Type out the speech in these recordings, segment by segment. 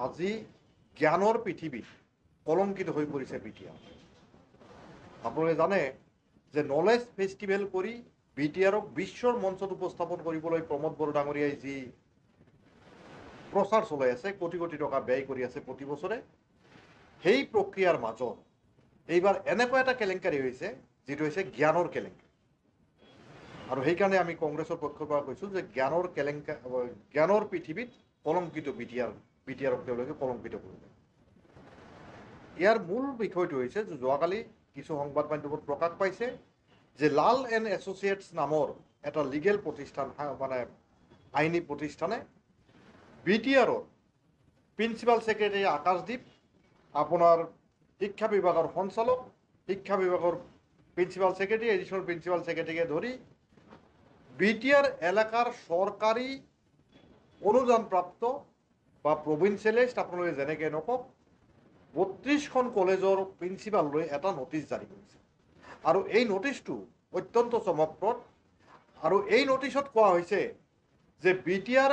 আজি জ্ঞানৰ পৃথিৱীত কলংকিত হৈ পৰিছে বিটিআৰ। আপোনালোকে জানে যে নলেজ ফেষ্টিভেল কৰি বিটিআৰক বিশ্বৰ মঞ্চত উপস্থাপন কৰিবলৈ প্ৰমোদ বড়ো ডাঙৰীয়াই যি প্ৰচাৰ চলাই আছে, কোটি কোটি টকা ব্যয় কৰি আছে প্ৰতি বছৰে, সেই প্ৰক্ৰিয়াৰ মাজত এইবাৰ এনেকুৱা এটা কেলেংকাৰী হৈছে যিটো হৈছে জ্ঞানৰ কেলেংকাৰী। আৰু সেইকাৰণে আমি কংগ্ৰেছৰ পক্ষৰ পৰা কৈছোঁ যে জ্ঞানৰ পৃথিৱীত কলংকিত বিটিআৰক তেওঁলোকে কলংকিত কৰিলে। ইয়াৰ মূল বিষয়টো হৈছে যে যোৱাকালি কিছু সংবাদ মাধ্যমত প্ৰকাশ পাইছে যে লাল এণ্ড এছ'চিয়েটছ নামৰ এটা লিগেল প্ৰতিষ্ঠান, মানে আইনী প্ৰতিষ্ঠানে বিটিআৰৰ প্ৰিন্সিপাল ছেক্ৰেটাৰী আকাশদ্বীপ, আপোনাৰ শিক্ষা বিভাগৰ সঞ্চালক, শিক্ষা বিভাগৰ প্ৰিন্সিপাল ছেক্ৰেটাৰী, এডিশ্যনেল প্ৰিন্সিপাল ছেক্ৰেটাৰীকে ধৰি বিটিআৰ এলেকাৰ চৰকাৰী অনুদানপ্ৰাপ্ত বা প্ৰভিন্সিয়েলাইজড, আপোনালোকে যেনেকৈ নকওক, 32খন কলেজৰ প্ৰিন্সিপাললৈ এটা নটিচ জাৰি কৰিছে। আৰু এই নটিচটো অত্যন্ত চমকপ্ৰদ। আৰু এই নটিচত কোৱা হৈছে যে বিটিআৰ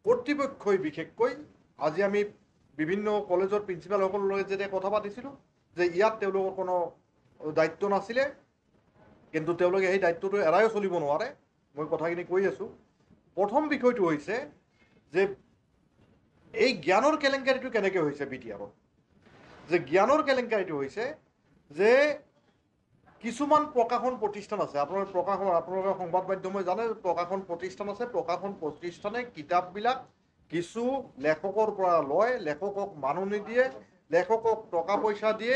কৰ্তৃপক্ষই, বিশেষকৈ আজি আমি বিভিন্ন কলেজৰ প্ৰিন্সিপালসকলৰ লগত যেতিয়া কথা পাতিছিলোঁ যে ইয়াত তেওঁলোকৰ কোনো দায়িত্ব নাছিলে, কিন্তু তেওঁলোকে সেই দায়িত্বটো এৰাইও চলিব নোৱাৰে। মই কথাখিনি কৈ আছোঁ। প্ৰথম বিষয়টো হৈছে যে এই জ্ঞানৰ কেলেংকাৰীটো কেনেকৈ হৈছে বিটিআৰত। যে জ্ঞানৰ কেলেংকাৰীটো হৈছে যে কিছুমান প্ৰকাশন প্ৰতিষ্ঠান আছে, আপোনালোকে সংবাদ মাধ্যমে জানে, প্ৰকাশন প্ৰতিষ্ঠান আছে। প্ৰকাশন প্ৰতিষ্ঠানে কিতাপবিলাক কিছু লেখকৰ পৰা লয়, লেখকক মানুহ নিদিয়ে, লেখকক টকা পইচা দিয়ে,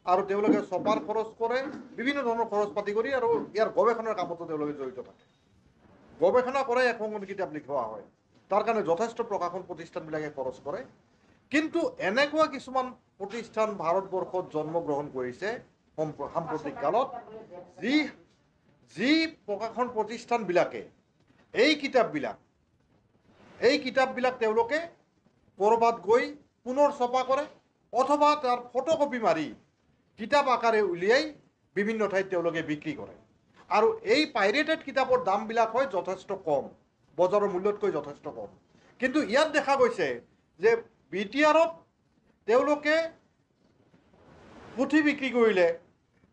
আৰু তেওঁলোকে ছপাৰ খৰচ কৰে, বিভিন্ন ধৰণৰ খৰচ পাতি কৰি, আৰু ইয়াৰ গৱেষণাৰ কামতো তেওঁলোকে জড়িত থাকে। গৱেষণা কৰে, এখন কিতাপ লিখোৱা হয়, তাৰ কাৰণে যথেষ্ট প্ৰকাশন প্ৰতিষ্ঠানবিলাকে খৰচ কৰে। কিন্তু এনেকুৱা কিছুমান প্ৰতিষ্ঠান ভাৰতবৰ্ষত জন্মগ্ৰহণ কৰিছে সাম্প্ৰতিক কালত, যি প্ৰকাশন প্ৰতিষ্ঠানবিলাকে এই কিতাপবিলাক তেওঁলোকে ক'ৰবাত গৈ পুনৰ ছপা কৰে, অথবা তাৰ ফটোকপি মাৰি কিতাপ আকাৰে উলিয়াই বিভিন্ন ঠাইত তেওঁলোকে বিক্ৰী কৰে। আৰু এই পাইৰেটেড কিতাপৰ দামবিলাক হয় যথেষ্ট কম, বজাৰৰ মূল্যতকৈ যথেষ্ট কম। কিন্তু ইয়াত দেখা গৈছে যে বিটিআৰত তেওঁলোকে পুথি বিক্ৰী কৰিলে,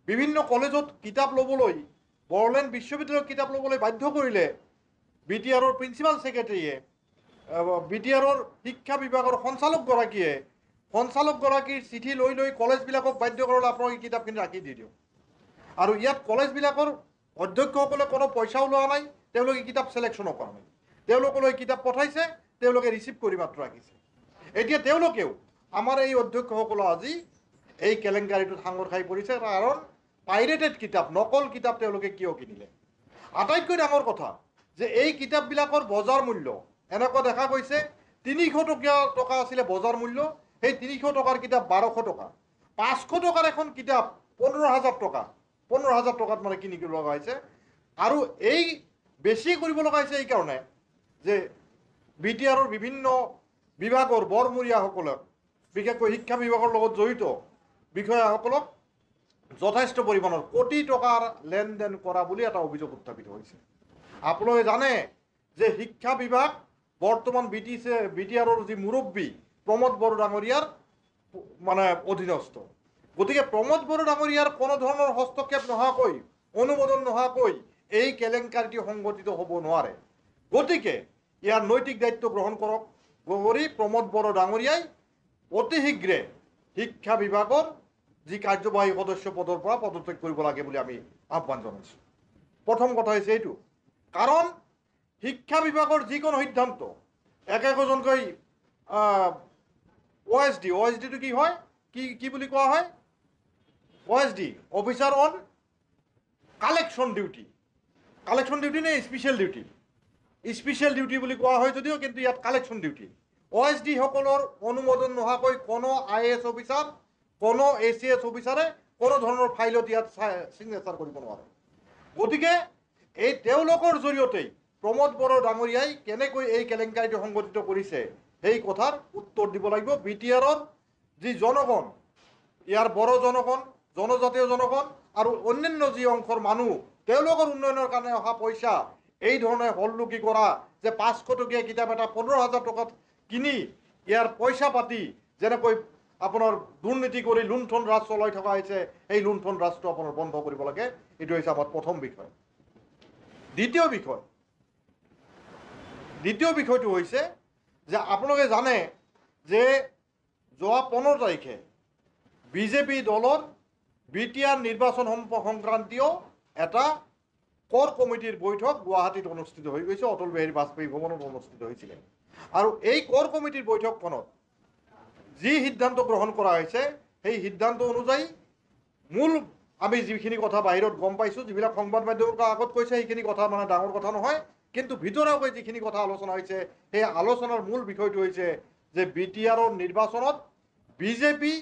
বিভিন্ন কলেজত কিতাপ ল'বলৈ, বড়োলেণ্ড বিশ্ববিদ্যালয়ত কিতাপ ল'বলৈ বাধ্য কৰিলে বিটিআৰৰ প্ৰিন্সিপাল ছেক্ৰেটাৰীয়ে, বিটিআৰৰ শিক্ষা বিভাগৰ সঞ্চালকগৰাকীৰ চিঠি লৈ কলেজবিলাকক বাধ্য কৰালে আপোনালোকে কিতাপখিনি ৰাখি দি দিয়ক। আৰু ইয়াত কলেজবিলাকৰ অধ্যক্ষসকলে কোনো পইচাও লোৱা নাই, তেওঁলোকে কিতাপ ছিলেকশ্যনো কৰা নাই, তেওঁলোকলৈ কিতাপ পঠাইছে, তেওঁলোকে ৰিচিভ কৰি মাত্ৰ ৰাখিছে। এতিয়া তেওঁলোকেও, আমাৰ এই অধ্যক্ষসকলে আজি এই কেলেংকাৰীটোত সাঙুৰ খাই পৰিছে, কাৰণ পাইৰেটেড কিতাপ, নকল কিতাপ তেওঁলোকে কিয় কিনিলে। আটাইতকৈ ডাঙৰ কথা যে এই কিতাপবিলাকৰ বজাৰ মূল্য এনেকুৱা দেখা গৈছে, 300 টকা আছিলে বজাৰ মূল্য, সেই 300 টকাৰ কিতাপ 1200 টকা, 500 টকাৰ এখন কিতাপ 15,000 টকা, 15,000 টকাত মানে কিনিব লগা হৈছে। আৰু এই বেছি কৰিব লগা হৈছে এইকাৰণে যে বিটিআৰৰ বিভিন্ন বিভাগৰ বৰমূৰীয়াসকলক, বিশেষকৈ শিক্ষা বিভাগৰ লগত জড়িত বিষয়াসকলক যথেষ্ট পৰিমাণৰ কোটি টকাৰ লেনদেন কৰা বুলি এটা অভিযোগ উত্থাপিত হৈছে। আপোনালোকে জানে যে শিক্ষা বিভাগ বৰ্তমান বিটিআৰৰ যি মুৰব্বী প্ৰমোদ বড়ো ডাঙৰীয়াৰ মানে অধীনস্থ। গতিকে প্ৰমোদ বড়ো ডাঙৰীয়াৰ কোনো ধৰণৰ হস্তক্ষেপ নোহোৱাকৈ, অনুমোদন নোহোৱাকৈ এই কেলেংকাৰীটি সংঘটিত হ'ব নোৱাৰে। গতিকে ইয়াৰ নৈতিক দায়িত্ব গ্ৰহণ কৰি প্ৰমোদ বড়ো ডাঙৰীয়াই অতি শীঘ্ৰে শিক্ষা বিভাগৰ যি কাৰ্যবাহী সদস্য পদৰ পৰা পদত্যাগ কৰিব লাগে বুলি আমি আহ্বান জনাইছোঁ। প্ৰথম কথা হৈছে এইটো, কাৰণ শিক্ষা বিভাগৰ যিকোনো সিদ্ধান্ত একোজনকৈ OSD কি হয়, কি বুলি কোৱা হয়, OSD, officer on collection duty নে স্পেচিয়েল ডিউটি? স্পেচিয়েল ডিউটি বুলি কোৱা হয় যদিও, কিন্তু ইয়াত কালেকশ্যন ডিউটি। OSD সকলৰ অনুমোদন নোহোৱাকৈ কোনো IAS অফিচাৰ, কোনো ACS অফিচাৰে কোনো ধৰণৰ ফাইলত ইয়াত ছিগনেচাৰ কৰিব নোৱাৰে। গতিকে এই তেওঁলোকৰ জৰিয়তেই প্ৰমোদ বড়ো ডাঙৰীয়াই কেনেকৈ এই কেলেংকাৰীটো সংঘটিত কৰিছে সেই কথাৰ উত্তৰ দিব লাগিব। বিটিআৰৰ যি জনগণ, ইয়াৰ বড়ো জনগণ, জনজাতীয় জনগণ আৰু অন্যান্য যি অংশৰ মানুহ, তেওঁলোকৰ উন্নয়নৰ কাৰণে অহা পইচা এই ধৰণে হললুকি কৰা, যে 500 টকীয়া কিতাপ এটা 15,000 টকাত কিনি ইয়াৰ পইচা পাতি যেনেকৈ আপোনাৰ দুৰ্নীতি কৰি লুণ্ঠন ৰাজ চলাই থকা হৈছে, সেই লুণ্ঠন ৰাজটো আপোনাৰ বন্ধ কৰিব লাগে। এইটো হৈছে আমাৰ প্ৰথম বিষয়। দ্বিতীয় বিষয়টো হৈছে যে আপোনালোকে জানে যে যোৱা 15 তাৰিখে বিজেপি দলৰ বিটিআৰ নিৰ্বাচন সংক্ৰান্তীয় এটা কৰ কমিটিৰ বৈঠক গুৱাহাটীত অনুষ্ঠিত হৈ গৈছে, অটল বিহাৰী বাজপেয়ী ভৱনত অনুষ্ঠিত হৈছিলে। আৰু এই কৰ কমিটিৰ বৈঠকখনত যি সিদ্ধান্ত গ্ৰহণ কৰা হৈছে, সেই সিদ্ধান্ত অনুযায়ী মূল আমি যিখিনি কথা বাহিৰত গম পাইছোঁ, যিবিলাক সংবাদ মাধ্যমৰ আগত কৈছে, সেইখিনি কথা মানে ডাঙৰ কথা নহয়, কিন্তু ভিতৰুৱাকৈ যিখিনি কথা আলোচনা হৈছে, সেই আলোচনাৰ মূল বিষয়টো হৈছে যে বিটিআৰৰ নিৰ্বাচনত বিজেপি,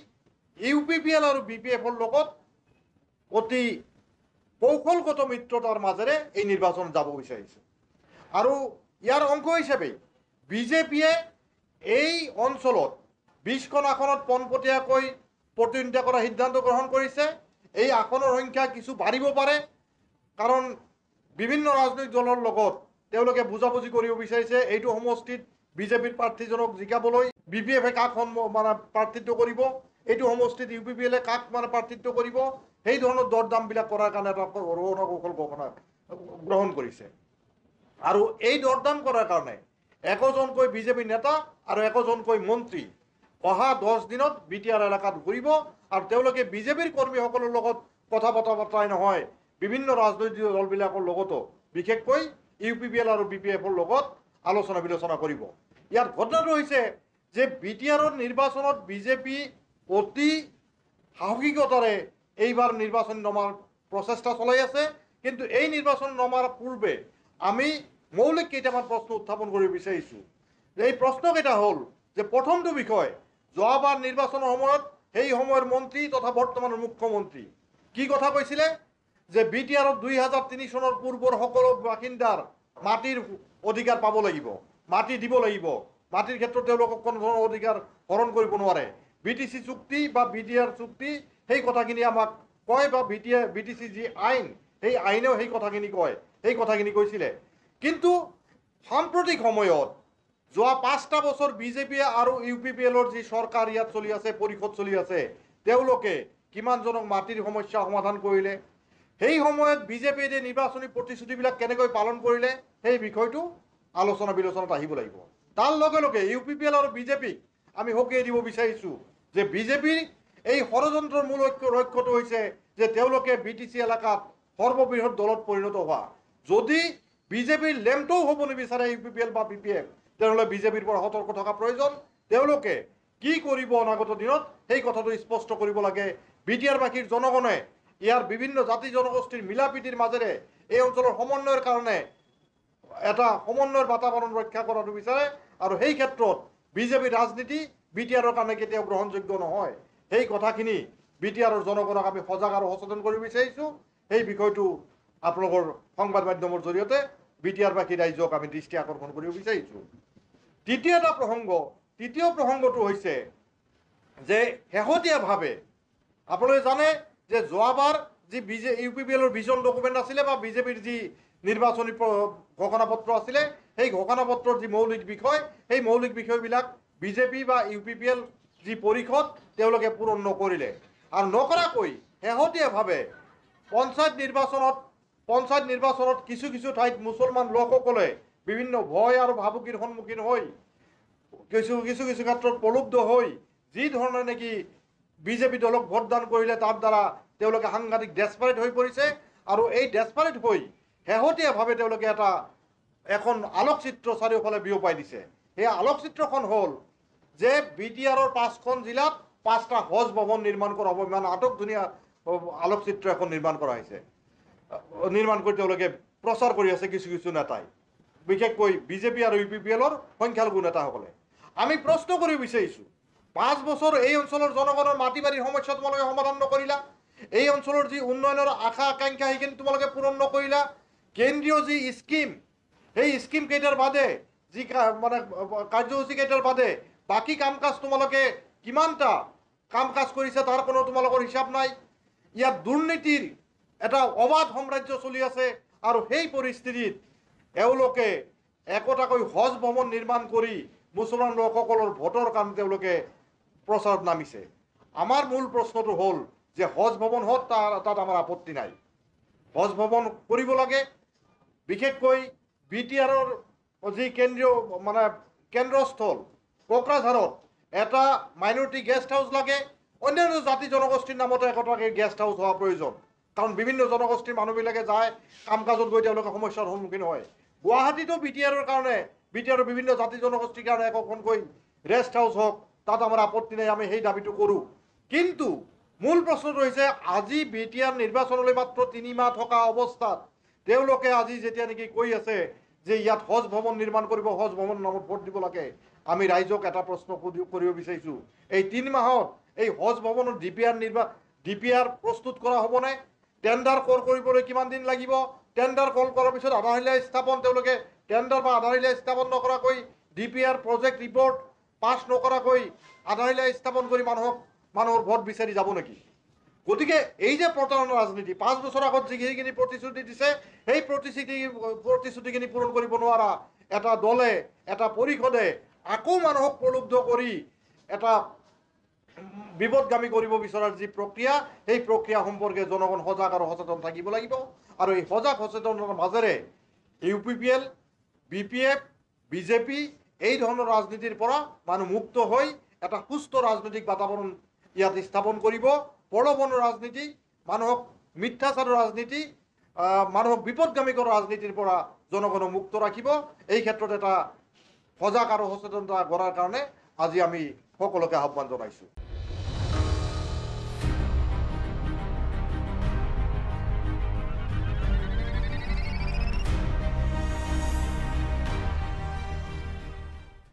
UPPL আৰু BPFৰ লগত অতি কৌশলগত মিত্ৰতাৰ মাজেৰে এই নিৰ্বাচন যাব বিচাৰিছে। আৰু ইয়াৰ অংশ হিচাপে বিজেপিয়ে এই অঞ্চলত 20খন আসনত পোনপটীয়াকৈ প্ৰতিদ্বন্দ্বিতা কৰাৰ সিদ্ধান্ত গ্ৰহণ কৰিছে। এই আসনৰ সংখ্যা কিছু বাঢ়িব পাৰে, কাৰণ বিভিন্ন ৰাজনৈতিক দলৰ লগত তেওঁলোকে বুজাবুজি কৰিব বিচাৰিছে। এইটো সমষ্টিত বিজেপিৰ প্ৰাৰ্থীজনক জিকাবলৈ BPFে কাক মানে প্ৰাৰ্থিত্ব কৰিব, এইটো সমষ্টিত UPPLে কাক মানে প্ৰাৰ্থিত্ব কৰিব, সেই ধৰণৰ দৰ দামবিলাক কৰাৰ কাৰণে এটা কৌশল গ্ৰহণ কৰিছে। আৰু এই দৰদাম কৰাৰ কাৰণে একোজনকৈ বিজেপি নেতা আৰু একোজনকৈ মন্ত্ৰী অহা 10 দিনত বিটিআৰ এলেকাত ঘূৰিব, আৰু তেওঁলোকে বিজেপিৰ কৰ্মীসকলৰ লগত কথা বতৰাই নহয়, বিভিন্ন ৰাজনৈতিক দলবিলাকৰ লগতো, বিশেষকৈ UPPL আৰু BPFৰ লগত আলোচনা বিলোচনা কৰিব। ইয়াৰ ঘটনাটো হৈছে যে বিটিআৰৰ নিৰ্বাচনত বিজেপি অতি সাহসিকতাৰে এইবাৰ নিৰ্বাচন নমাৰ প্ৰচেষ্টা চলাই আছে। কিন্তু এই নিৰ্বাচন নমাৰ পূৰ্বে আমি মৌলিক কেইটামান প্ৰশ্ন উত্থাপন কৰিব বিচাৰিছোঁ। এই প্ৰশ্নকেইটা হ'ল যে প্ৰথমটো বিষয়, যোৱাবাৰ নিৰ্বাচনৰ সময়ত সেই সময়ৰ মন্ত্ৰী তথা বৰ্তমানৰ মুখ্যমন্ত্ৰী কি কথা কৈছিলে যে বিটিআৰত 2003 চনৰ পূৰ্বৰ সকলো বাসিন্দাৰ মাটিৰ অধিকাৰ পাব লাগিব, মাটি দিব লাগিব, মাটিৰ ক্ষেত্ৰত তেওঁলোকক কোনো ধৰণৰ অধিকাৰ হৰণ কৰিব নোৱাৰে। BTC চুক্তি বা বিটিআৰ চুক্তি সেই কথাখিনি আমাক কয়, বা BTC যি আইন, সেই আইনেও সেই কথাখিনি কয়, সেই কথাখিনি কৈছিলে। কিন্তু সাম্প্ৰতিক সময়ত যোৱা 5টা বছৰ বিজেপিয়ে আৰু UPPLৰ যি চৰকাৰ ইয়াত চলি আছে, পৰিষদ চলি আছে, তেওঁলোকে কিমানজনক মাটিৰ সমস্যা সমাধান কৰিলে, সেই সময়ত বিজেপিয়ে যে নিৰ্বাচনী প্ৰতিশ্ৰুতিবিলাক কেনেকৈ পালন কৰিলে, সেই বিষয়টো আলোচনা বিলোচনাত আহিব লাগিব। তাৰ লগে লগে UPPL আৰু বিজেপিক আমি সকীয়াই দিব বিচাৰিছোঁ যে বিজেপিৰ এই ষড়যন্ত্ৰৰ মূল লক্ষ্যটো হৈছে যে তেওঁলোকে BTC এলেকাত সৰ্ববৃহৎ দলত পৰিণত হোৱা। যদি বিজেপিৰ লেমটোও হ'ব নিবিচাৰে UPPL বা BPF, তেনেহ'লে বিজেপিৰ পৰা সতৰ্ক থকা প্ৰয়োজন। তেওঁলোকে কি কৰিব অনাগত দিনত সেই কথাটো স্পষ্ট কৰিব লাগে। বিটিআৰবাসীৰ জনগণে ইয়াৰ বিভিন্ন জাতি জনগোষ্ঠীৰ মিলাপ্ৰীতিৰ মাজেৰে এই অঞ্চলৰ সমন্বয়ৰ কাৰণে এটা সমন্বয়ৰ বাতাবৰণ ৰক্ষা কৰাটো বিচাৰে, আৰু সেই ক্ষেত্ৰত বিজেপিৰ ৰাজনীতি বিটিআৰৰ কাৰণে কেতিয়াও গ্ৰহণযোগ্য নহয়। সেই কথাখিনি বিটিআৰৰ জনগণক আমি সজাগ আৰু সচেতন কৰিব বিচাৰিছোঁ। সেই বিষয়টো আপোনালোকৰ সংবাদ মাধ্যমৰ জৰিয়তে বিটিআৰবাসী ৰাইজক আমি দৃষ্টি আকৰ্ষণ কৰিব বিচাৰিছোঁ। তৃতীয় প্ৰসংগটো হৈছে যে শেহতীয়াভাৱে আপোনালোকে জানে যে যোৱাবাৰ যি UPPLৰ ভিজন ডকুমেণ্ট আছিলে বা বিজেপিৰ যি নিৰ্বাচনী ঘোষণাপত্ৰ আছিলে, সেই ঘোষণাপত্ৰৰ যি মৌলিক বিষয়, সেই মৌলিক বিষয়বিলাক বিজেপি বা UPPL যি পৰিষদ তেওঁলোকে পূৰণ নকৰিলে। আৰু নকৰাকৈ শেহতীয়াভাৱে পঞ্চায়ত নিৰ্বাচনত কিছু কিছু ঠাইত মুছলমান লোকসকলে বিভিন্ন ভয় আৰু ভাবুকিৰ সন্মুখীন হৈ কিছু ক্ষেত্ৰত প্ৰলুব্ধ হৈ যি ধৰণে নেকি বিজেপি দলক ভোটদান কৰিলে, তাৰ দ্বাৰা তেওঁলোকে সাংঘাতিক ডেছপাৰেট হৈ পৰিছে। আৰু এই ডেছপাৰেট হৈ শেহতীয়াভাৱে তেওঁলোকে এখন আলোকচিত্ৰ চাৰিওফালে বিয়পাই দিছে। সেই আলোকচিত্ৰখন হ'ল যে বিটিআৰৰ 5খন জিলাত 5টা হজ ভৱন নিৰ্মাণ কৰা হ'ব। ইমান আটকধুনীয়া আলোকচিত্ৰ এখন নিৰ্মাণ কৰা হৈছে, নিৰ্মাণ কৰি তেওঁলোকে প্ৰচাৰ কৰি আছে কিছু কিছু নেতাই, বিশেষকৈ বিজেপি আৰু UPPLৰ সংখ্যালঘু নেতাসকলে। আমি প্ৰশ্ন কৰিব বিচাৰিছোঁ, 5 বছৰ এই অঞ্চলৰ জনগণৰ মাটি বাৰীৰ সমস্যা তোমালোকে সমাধান নকৰিলা, এই অঞ্চলৰ যি উন্নয়নৰ আশা আকাংক্ষা সেইখিনি তোমালোকে পূৰণ নকৰিলা, কেন্দ্ৰীয় যি স্কিম, সেই স্কিম কেইটাৰ বাদে যি মানে কাৰ্যসূচী কেইটাৰ বাদে বাকী কাম কাজ তোমালোকে কিমানটা কাম কাজ কৰিছে তাৰ কোনো তোমালোকৰ হিচাপ নাই। ইয়াত দুৰ্নীতিৰ এটা অবাধ সাম্ৰাজ্য চলি আছে, আৰু সেই পৰিস্থিতিত এওঁলোকে একোটাকৈ হজ ভৱন নিৰ্মাণ কৰি মুছলমান লোকসকলৰ ভোটৰ কাৰণে তেওঁলোকে প্ৰচাৰত নামিছে। আমাৰ মূল প্ৰশ্নটো হ'ল যে হজ ভৱন হওক তাত আমাৰ আপত্তি নাই, হজ ভৱন কৰিব লাগে। বিশেষকৈ BTRৰ যি কেন্দ্ৰীয় কেন্দ্ৰস্থল কোকৰাঝাৰত এটা মাইনৰিটি গেষ্ট হাউচ লাগে, অন্যান্য জাতি জনগোষ্ঠীৰ নামতে একোটাকে গেষ্ট হাউচ হোৱা প্ৰয়োজন। কাৰণ বিভিন্ন জনগোষ্ঠীৰ মানুহবিলাকে যায়, কাম কাজত গৈ তেওঁলোকে সমস্যাৰ সন্মুখীন হয়। গুৱাহাটীতো BTRৰ কাৰণে, BTRৰ বিভিন্ন জাতি জনগোষ্ঠীৰ কাৰণে একোখনকৈ ৰেষ্ট হাউচ হওক, তাত আমাৰ আপত্তি নাই, আমি সেই দাবীটো কৰোঁ। কিন্তু মূল প্ৰশ্নটো হৈছে আজি BTR নিৰ্বাচনলৈ মাত্ৰ 3 মাহ থকা অৱস্থাত তেওঁলোকে আজি যেতিয়া নেকি কৈ আছে যে ইয়াত হজ ভৱন নিৰ্মাণ কৰিব, হজ ভৱন নামত ভোট দিব লাগে, আমি ৰাইজক এটা প্ৰশ্ন কৰিব বিচাৰিছোঁ, এই 3 মাহত এই হজ ভৱনৰ DPR প্ৰস্তুত কৰা হ'বনে? টেণ্ডাৰ কল কৰিবলৈ কিমান দিন লাগিব? টেণ্ডাৰ কল কৰাৰ পিছত আধাৰশিলা স্থাপন, তেওঁলোকে টেণ্ডাৰ বা আধাৰশিলা স্থাপন নকৰাকৈ DPR প্ৰজেক্ট ৰিপৰ্ট পাছ নকৰাকৈ আধাৰশিলা স্থাপন কৰি মানুহৰ ভোট বিচাৰি যাব নেকি? গতিকে এই যে প্ৰতাৰণা ৰাজনীতি, 5 বছৰ আগত যিখিনি প্ৰতিশ্ৰুতি দিছে সেই প্ৰতিশ্ৰুতিখিনি পূৰণ কৰিব নোৱাৰা এটা দলে, এটা পৰিষদে আকৌ মানুহক প্ৰলুব্ধ কৰি এটা বিপদগামী কৰিব বিচৰাৰ যি প্ৰক্ৰিয়া, সেই প্ৰক্ৰিয়া সম্পৰ্কে জনগণ সজাগ আৰু সচেতন থাকিব লাগিব। আৰু এই সজাগ সচেতনতাৰ মাজেৰে UPPL, BPF, BJP এই ধৰণৰ ৰাজনীতিৰ পৰা মানুহ মুক্ত হৈ এটা সুস্থ ৰাজনৈতিক বাতাবৰণ ইয়াত স্থাপন কৰিব। প্ৰলোভন ৰাজনীতি, মানুহক মিথ্যাচাৰৰ ৰাজনীতি, মানুহক বিপদগামী কৰা ৰাজনীতিৰ পৰা জনগণক মুক্ত ৰাখিব। এই ক্ষেত্ৰত এটা সজাগ আৰু সচেতনতা গঢ়াৰ কাৰণে আজি আমি সকলোকে আহ্বান জনাইছোঁ।